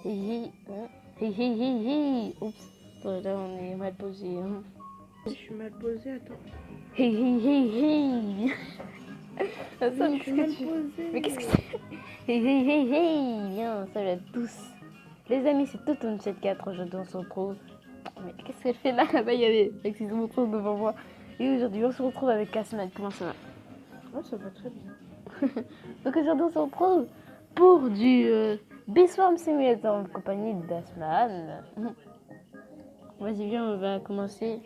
Hi hi, hi hi hi hi. Oups, là on est mal posé. Hein. Je suis mal posée, attends. Hi hi hi hi. Oui, je suis mal posée. Mais qu'est-ce que c'est? Hi hi hi hi. Bien, salut à tous. Les amis, c'est Totoon 74. Aujourd'hui, on se retrouve. Mais qu'est-ce qu'elle fait là? Là-bas, il y avait Alexis Montreux devant moi. Et aujourd'hui, on se retrouve avec Asmad. Comment ça va? Oh, ça va très bien. Donc aujourd'hui, on se retrouve pour du Beeswarm Simulator en compagnie d'Asmad. Vas-y, viens, on va commencer.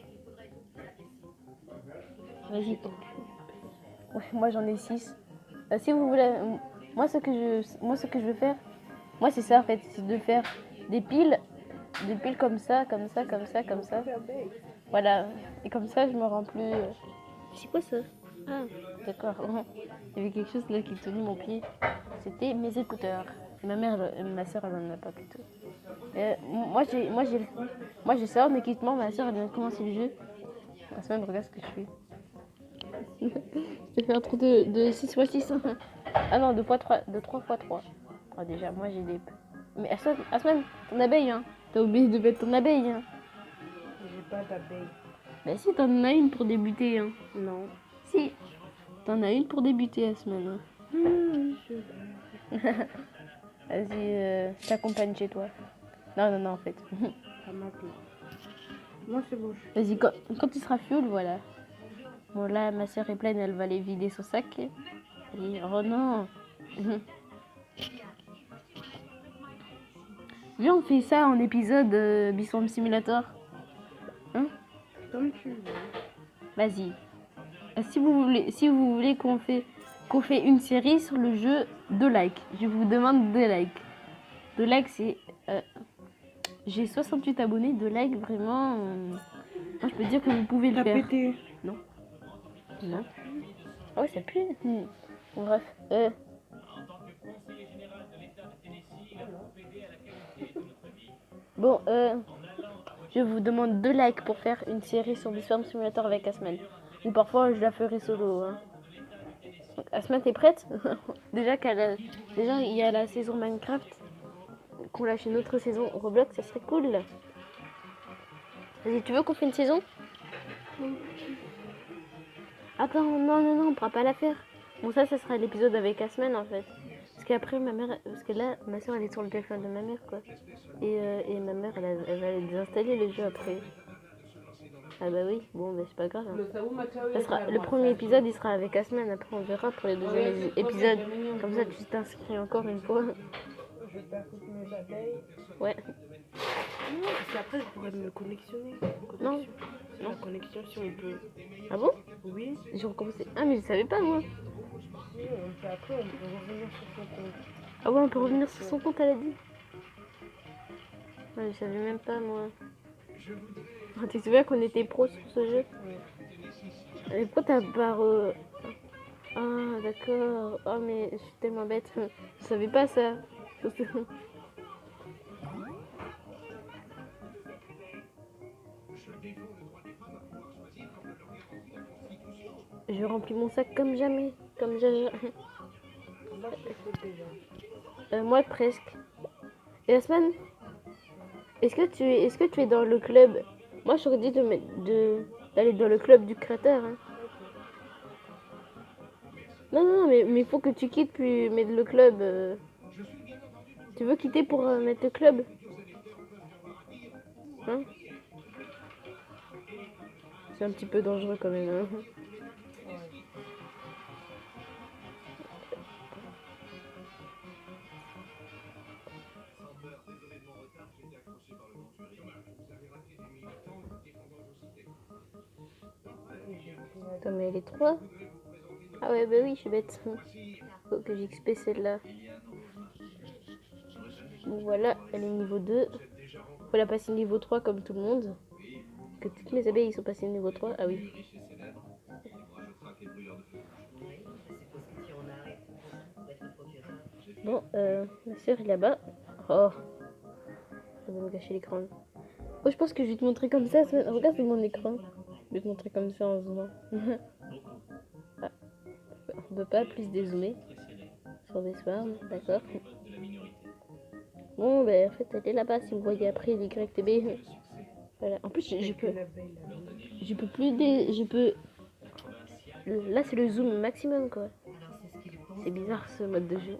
Vas-y. Ouais, moi j'en ai 6. Si vous voulez, moi ce que je veux faire, moi c'est ça en fait, c'est de faire des piles comme ça, comme ça, comme ça, comme ça. Voilà. Et comme ça, je me rends plus. C'est quoi ça? Ah, d'accord. Il y avait quelque chose là qui tenait mon pied. C'était mes écouteurs. Ma soeur, elle en a pas plutôt. Moi j'ai ça en équipement. Ma soeur, elle vient de commencer le jeu. La semaine, regarde ce que je fais. Je vais faire un trou de 6x6. Ah non, de 3x3. Ah, déjà, moi j'ai des. Mais Asman, ton abeille, hein. T'as oublié de mettre ton abeille, hein. J'ai pas d'abeille. Bah si, t'en as une pour débuter, hein. Non. Si, t'en as une pour débuter, Asman. Hein. Oui, je vais. Vas-y, je t'accompagne chez toi. Non, en fait. À ma place. Moi, c'est bon. Vas-y, quand tu seras fuel, voilà. Bon, là, ma soeur est pleine, elle va aller vider son sac. Et... Oh non. Viens, on fait ça en épisode Beeswarm Simulator. Hein? Comme tu veux. Vas-y. Si vous voulez qu'on fait une série sur le jeu, 2 likes. Je vous demande 2 likes. 2 likes, c'est... j'ai 68 abonnés, 2 likes, vraiment... moi, je peux dire que vous pouvez le T'as faire. pété. Non. Non. Ah ouais, ça pue. Bref. Bon, je vous demande 2 likes pour faire une série sur Beeswarm Simulator avec Asman. Ou parfois, je la ferai solo. Hein. Donc, Asma, t'es prête? Déjà, il y a la saison Minecraft. Qu'on lâche une autre saison Roblox, ça serait cool. Vas-y, tu veux qu'on fasse une saison? Attends, non, on pourra pas la faire. Bon, ça sera l'épisode avec Asman en fait. Parce qu'après, parce que là, ma soeur elle est sur le téléphone de ma mère quoi. Et ma mère elle va aller désinstaller le jeu après. Ah bah oui, bon, mais c'est pas grave. Hein. Le premier épisode il sera avec Asman, après on verra pour les deuxièmes épisodes. Comme ça, tu t'inscris encore une fois. Je perds toutes mes abeilles. Ouais. Non, parce qu'après, je pourrais me connectionner. Non. C'est la connexion si on peut. Ah bon? Oui. J'ai recommencé. Ah, mais je savais pas moi. Oui, après, on peut revenir sur son compte. Ah ouais, on peut revenir sur son compte, elle a dit. Ouais, je savais même pas moi. Ah, tu te souviens qu'on était pro sur ce jeu? Oui. Et pourquoi t'as pas Ah, d'accord. Oh, mais je suis tellement bête. Je savais pas ça. Je remplis mon sac comme jamais. Comme jamais. Moi, je sais déjà. Moi, presque. Et la semaine, est-ce que tu es dans le club? Moi, je t'aurais dit d'aller dans le club du créateur. Hein. Non, mais il faut que tu quittes puis mettre le club. Tu veux quitter pour mettre le club? Hein? C'est un petit peu dangereux quand même. Hein. Attends, mais elle est 3. Ah ouais, bah oui, je suis bête. Faut que j'XP celle-là. Bon, voilà, elle est niveau 2. Faut la passer niveau 3 comme tout le monde. Que toutes mes abeilles sont passées niveau 3. Ah oui. Bon, ma soeur est là-bas. Oh, ça va me gâcher l'écran. Oh, je pense que je vais te montrer comme ça. Regarde sur mon écran. Je vais te montrer comme ça en zoomant. Ah, on peut pas plus dézoomer sur des swarms, d'accord. Bon, ben, en fait, elle est là-bas. Si vous voyez après l'YTB. Voilà. En plus, Avec une abeille là. je peux plus. Je peux. Là, c'est le zoom maximum, quoi. C'est bizarre ce mode de jeu.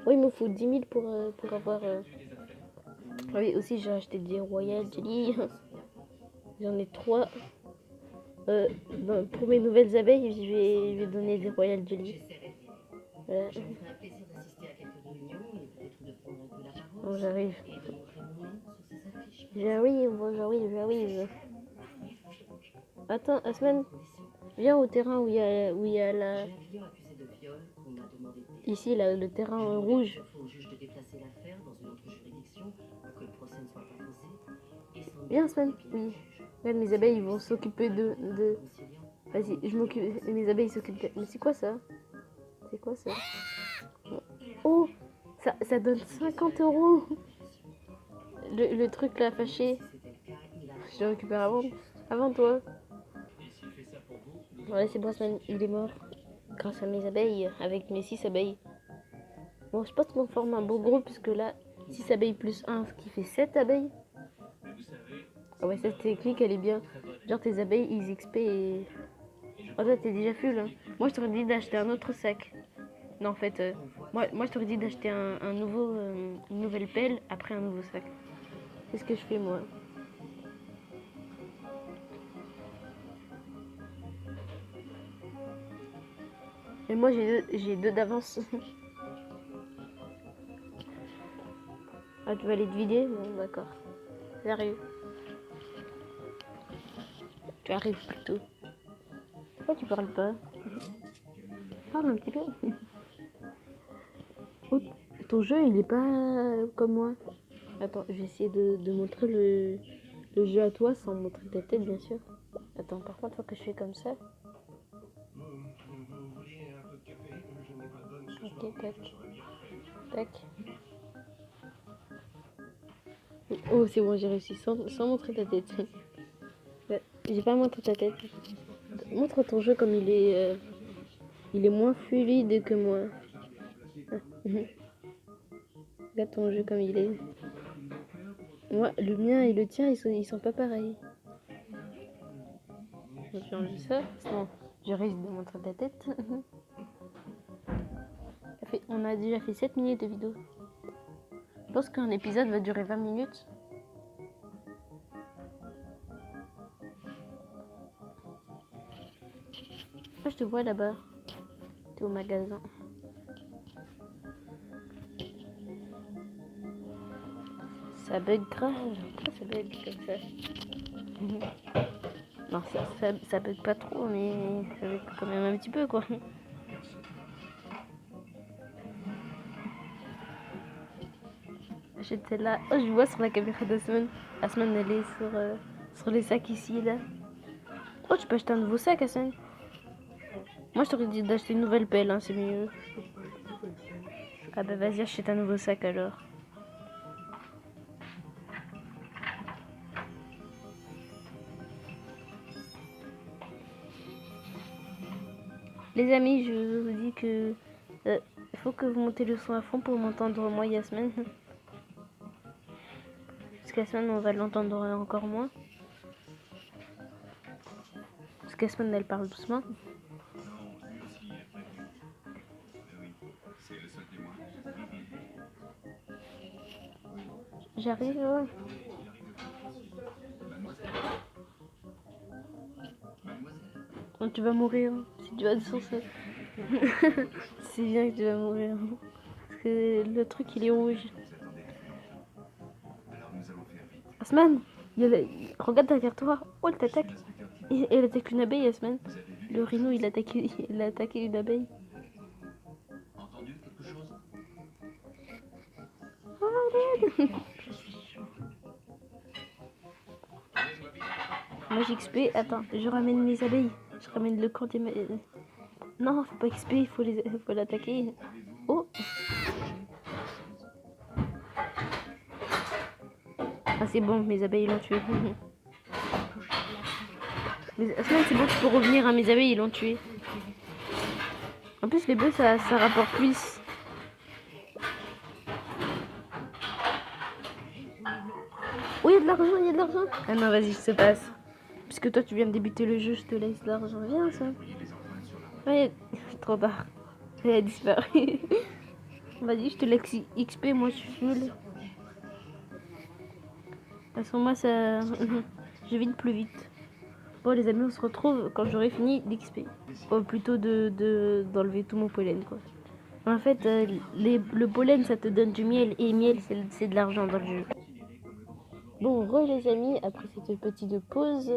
Oui, il me faut 10 000 pour avoir. Oui, aussi, j'ai acheté des Royal Jelly. J'en ai 3. Pour mes nouvelles abeilles, je vais donner des Royal Jelly. Voilà. Bon, j'arrive. J'arrive. Attends, Asman, viens au terrain où il y a la... Ici, là, le terrain rouge. Viens, Asman. Oui. Regarde, mes abeilles, ils vont s'occuper de... Vas-y, je m'occupe... Mes abeilles s'occupent de... Mais c'est quoi ça? C'est quoi ça? Oh, ça donne 50 €. Le truc là, fâché. Je le récupère avant toi. Voilà, c'est bon, Asman, il est mort. Grâce à mes abeilles, avec mes 6 abeilles. Bon, je pense qu'on forme un beau groupe, puisque là, 6 abeilles plus 1, ce qui fait 7 abeilles. Ah ouais, cette technique, elle est bien. Genre, tes abeilles, ils XP et... Oh, toi, t'es déjà full, hein. Moi, je t'aurais dit d'acheter un autre sac. Non, en fait, moi je t'aurais dit d'acheter une nouvelle pelle, après un nouveau sac. C'est ce que je fais, moi. Et moi, j'ai deux d'avance. Ah, tu vas aller te vider? Bon, d'accord. J'arrive. Tu arrives plutôt. Pourquoi tu parles pas? Parle un petit peu. Oh, ton jeu, il est pas comme moi. Attends, je vais essayer de montrer le jeu à toi sans montrer ta tête, bien sûr. Attends, par contre, faut que je fais comme ça. Ok, tac. Tac. Oh, c'est bon, j'ai réussi sans montrer ta tête. J'ai pas montré ta tête. Montre ton jeu comme il est moins fluide que moi. Regarde ton jeu comme il est. Moi, le mien et le tien, ils sont pas pareils. Je vais changer ça. Sinon, je risque de montrer ta tête. On a déjà fait 7 minutes de vidéo. Je pense qu'un épisode va durer 20 minutes. Ah, je te vois là-bas. T'es au magasin. Ça bug grave. Pourquoi ça bug comme ça? Non, ça bug pas trop, mais ça bug quand même un petit peu, quoi. J'étais là. Oh, je vois sur la caméra d'Asman. Asman, elle est sur les sacs ici, là. Oh, tu peux acheter un nouveau sac, Asman. Moi, je t'aurais dit d'acheter une nouvelle pelle, hein, c'est mieux. Ah bah vas-y, achète un nouveau sac alors. Les amis, je vous dis que il faut que vous montez le son à fond pour m'entendre moi, Yasmine. Parce qu'Yasmine, on va l'entendre encore moins. Parce qu'Yasmine, elle parle doucement. J'arrive, ouais. Oh, tu vas mourir si tu vas descenser. C'est bien que tu vas mourir. Parce que le truc, il est rouge. Asman, regarde derrière toi. Oh, elle t'attaque. Elle attaque une abeille, Asman. Le rhino, il a attaqué une abeille. Oh, moi j'XP, attends, je ramène mes abeilles. Je ramène le camp des... Non, faut pas XP, faut l'attaquer. Oh. Ah c'est bon, mes abeilles l'ont tué. Mais c'est bon, tu peux revenir, hein, mes abeilles ils l'ont tué. En plus les bœufs ça rapporte plus. Oh, il y a de l'argent, il y a de l'argent. Ah non, vas-y, je te passe. Puisque toi, tu viens de débuter le jeu, je te laisse l'argent. Viens, ça. Ouais, trop tard. Elle a disparu. Vas-y, je te laisse XP, moi je suis full. À ce moment, ça. Je vide plus vite. Bon, les amis, on se retrouve quand j'aurai fini l'XP. Oh, plutôt d'enlever tout mon pollen, quoi. En fait, le pollen, ça te donne du miel. Et miel, c'est de l'argent dans le jeu. Bon, les amis, après cette petite pause,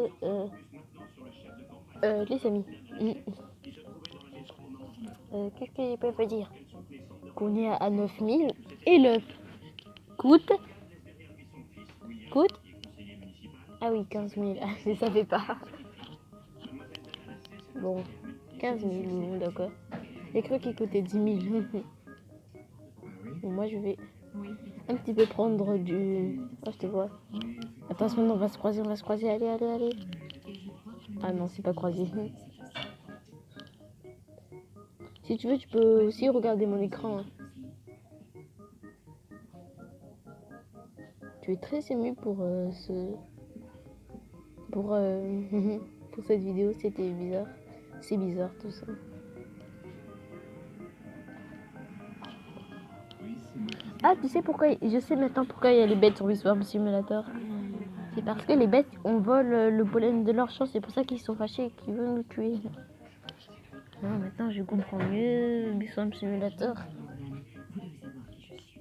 les amis, qu'est-ce que je peux dire? Qu'on est à 9000 et le coûte. Ah oui, 15 000, je ne savais pas. Bon, 15 000, d'accord. J'ai cru qu'il coûtait 10 000. Bon, moi, je vais un petit peu prendre du... Oh, je te vois. Attends, on va se croiser. Allez. Ah non, c'est pas croisé. Si tu veux, tu peux aussi regarder mon écran. Hein. Tu es très ému pour Pour, pour cette vidéo, c'était bizarre. C'est bizarre tout ça. Ah, tu sais pourquoi? Je sais maintenant pourquoi il y a les bêtes sur Whisper Simulator. C'est parce que les bêtes, on vole le pollen de leur champ. C'est pour ça qu'ils sont fâchés et qu'ils veulent nous tuer. Non, maintenant je comprends mieux Whisper Simulator.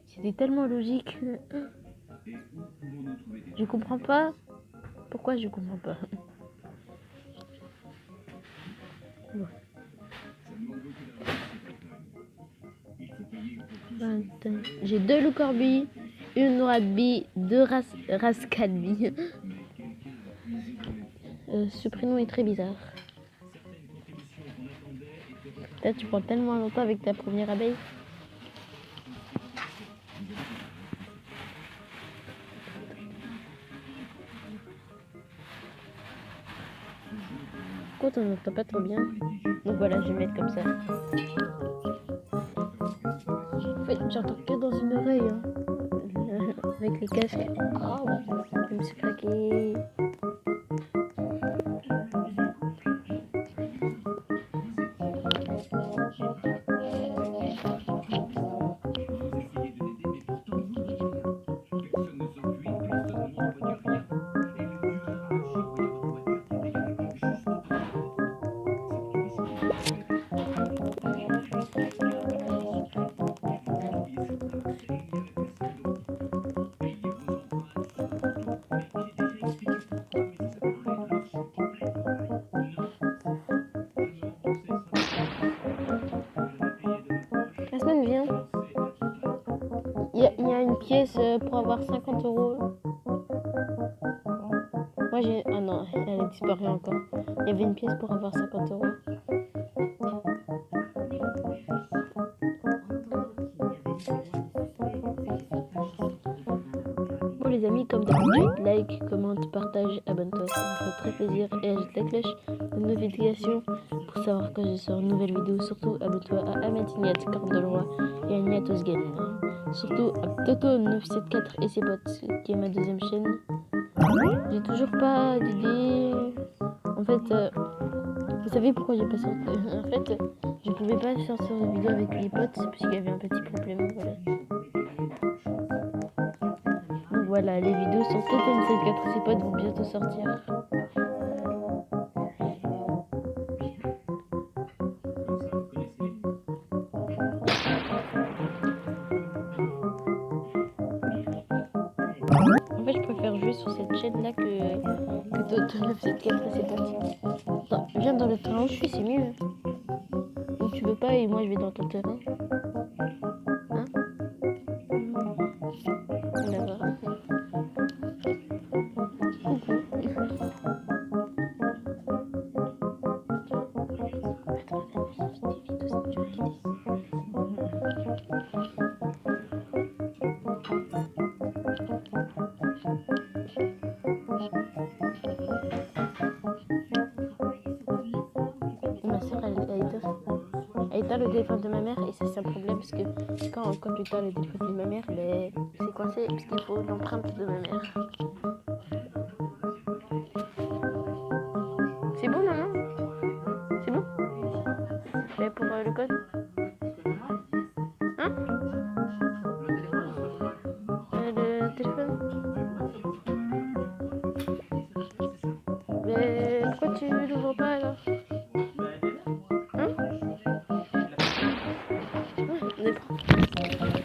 C'était tellement logique. Je comprends pas. Pourquoi je comprends pas? Bon. J'ai 2 loups corbis, une noirade-bille, 2 rascalbilles. Ce prénom est très bizarre. Là, tu prends tellement longtemps avec ta première abeille. Pourquoi t'en entends pas trop bien? Donc voilà, je vais mettre comme ça. En fait, j'entends que dans une oreille. Hein. Avec les casques. Oh, je me suis claqué. La semaine vient. Il y a une pièce pour avoir 50 euros. Moi j'ai... Ah non, elle a disparu encore. Il y avait une pièce pour avoir 50 euros. Bon les amis, comme d'habitude, like, commente, partage, abonne-toi, ça me fait très plaisir. Et ajoute la cloche de notification pour savoir quand je sors une nouvelle vidéo. Surtout abonne-toi à Ahmed Ignat, Corne de Loi et à Ignatos Game. Surtout à Toto974 et ses potes, qui est ma deuxième chaîne. J'ai toujours pas d'idée. En fait, vous savez pourquoi j'ai pas sorti. En fait, je pouvais pas sortir de vidéo avec les potes parce qu'il y avait un petit problème. Voilà. Donc voilà, les vidéos sur Toto974 et ses potes vont bientôt sortir. En fait, je préfère jouer sur cette chaîne là que Toto974 et ses potes. Attends, viens dans le terrain où je suis, c'est mieux. Donc tu veux pas et moi je vais dans ton terrain. Hein? D'accord. Ma soeur, elle a éteint le téléphone de ma mère et ça c'est un problème parce que quand tu tires le téléphone de ma mère, ben, c'est coincé parce qu'il faut l'empreinte de ma mère. C'est bon maman? C'est bon? Mais pour le code? Hein? Le téléphone? Mais pourquoi tu l'ouvres pas alors? Hein? On est prêt.